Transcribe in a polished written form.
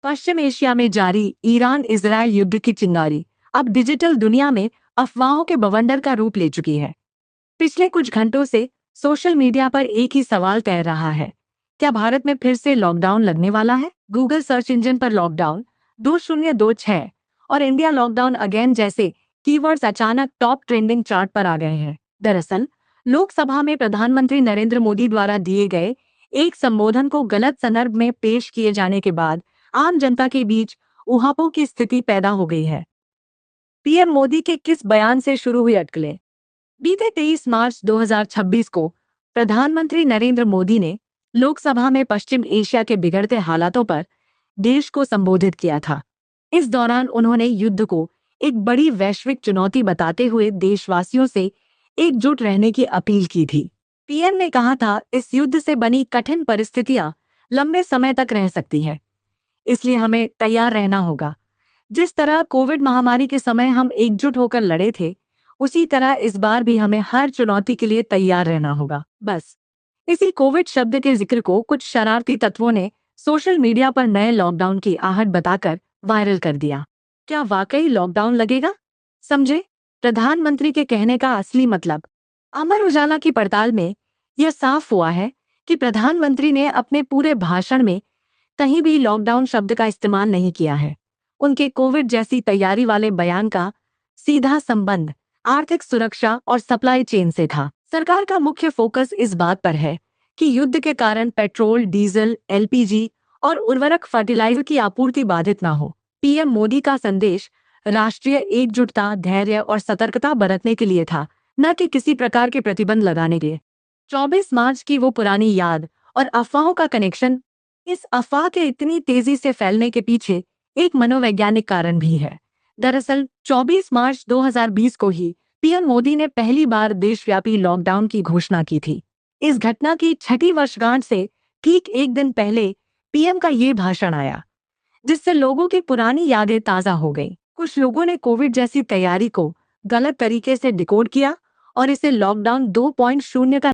पश्चिम Asia में जारी Iran Israel युद्ध की चिंगारी अब डिजिटल दुनिया में अफवाहों के बवंडर का रूप ले चुकी है। पिछले कुछ घंटों से सोशल मीडिया पर एक ही सवाल तैर रहा है। क्या भारत में फिर से लॉकडाउन लगने वाला है? गूगल सर्च इंजन पर लॉकडाउन 2026 और इंडिया लॉकडाउन अगेन जैसे कीवर्ड्स अचानक टॉप ट्रेंडिंग चार्ट पर आ गए हैं। दरअसल लोकसभा में प्रधानमंत्री नरेंद्र मोदी द्वारा दिए गए एक संबोधन को गलत संदर्भ में पेश किए जाने के बाद आम जनता के बीच ऊहापोह की स्थिति पैदा हो गई है। पीएम मोदी के किस बयान से शुरू हुई अटकलें? बीते 23 मार्च 2026 को प्रधानमंत्री नरेंद्र मोदी ने लोकसभा में पश्चिम एशिया के बिगड़ते हालातों पर देश को संबोधित किया था। इस दौरान उन्होंने युद्ध को एक बड़ी वैश्विक चुनौती बताते हुए देशवासियों से एकजुट रहने की अपील की थी। पीएम ने कहा था, इस युद्ध से बनी कठिन परिस्थितियां लंबे समय तक रह सकती है, इसलिए हमें तैयार रहना होगा। जिस तरह कोविड महामारी के समय हम एकजुट होकर लड़े थे, उसी तरह इस बार भी हमें हर चुनौती के लिए तैयार रहना होगा। बस इसी कोविड शब्द के जिक्र को कुछ शरारती तत्वों ने सोशल मीडिया पर नए लॉकडाउन की आहट बताकर वायरल कर दिया। क्या वाकई लॉकडाउन लगेगा? समझे प्रधानमंत्री के कहने का असली मतलब। अमर उजाला की पड़ताल में यह साफ हुआ है कि प्रधानमंत्री ने अपने पूरे भाषण में कहीं भी लॉकडाउन शब्द का इस्तेमाल नहीं किया है। उनके कोविड जैसी तैयारी वाले बयान का सीधा संबंध आर्थिक सुरक्षा और सप्लाई चेन से था। सरकार का मुख्य फोकस इस बात पर है कि युद्ध के कारण पेट्रोल, डीजल, एलपीजी और उर्वरक फर्टिलाइजर की आपूर्ति बाधित न हो। पीएम मोदी का संदेश राष्ट्रीय एकजुटता, धैर्य और सतर्कता बरतने के लिए था, न कि किसी प्रकार के प्रतिबंध लगाने के लिए। 24 मार्च की वो पुरानी याद और अफवाहों का कनेक्शन। इस अफवाह के इतनी तेजी से फैलने के पीछे एक मनोवैज्ञानिक कारण भी है। दरअसल 24 मार्च 2020 को ही पीएम मोदी ने पहली बार देशव्यापी लॉकडाउन की घोषणा की थी। इस घटना की छठी वर्षगांठ से ठीक एक दिन पहले पीएम का ये भाषण आया, जिससे लोगों की पुरानी यादें ताजा हो गईं। कुछ लोगों ने कोविड जैसी तैयारी को गलत तरीके से डिकोड किया और इसे लॉकडाउन 2.0 का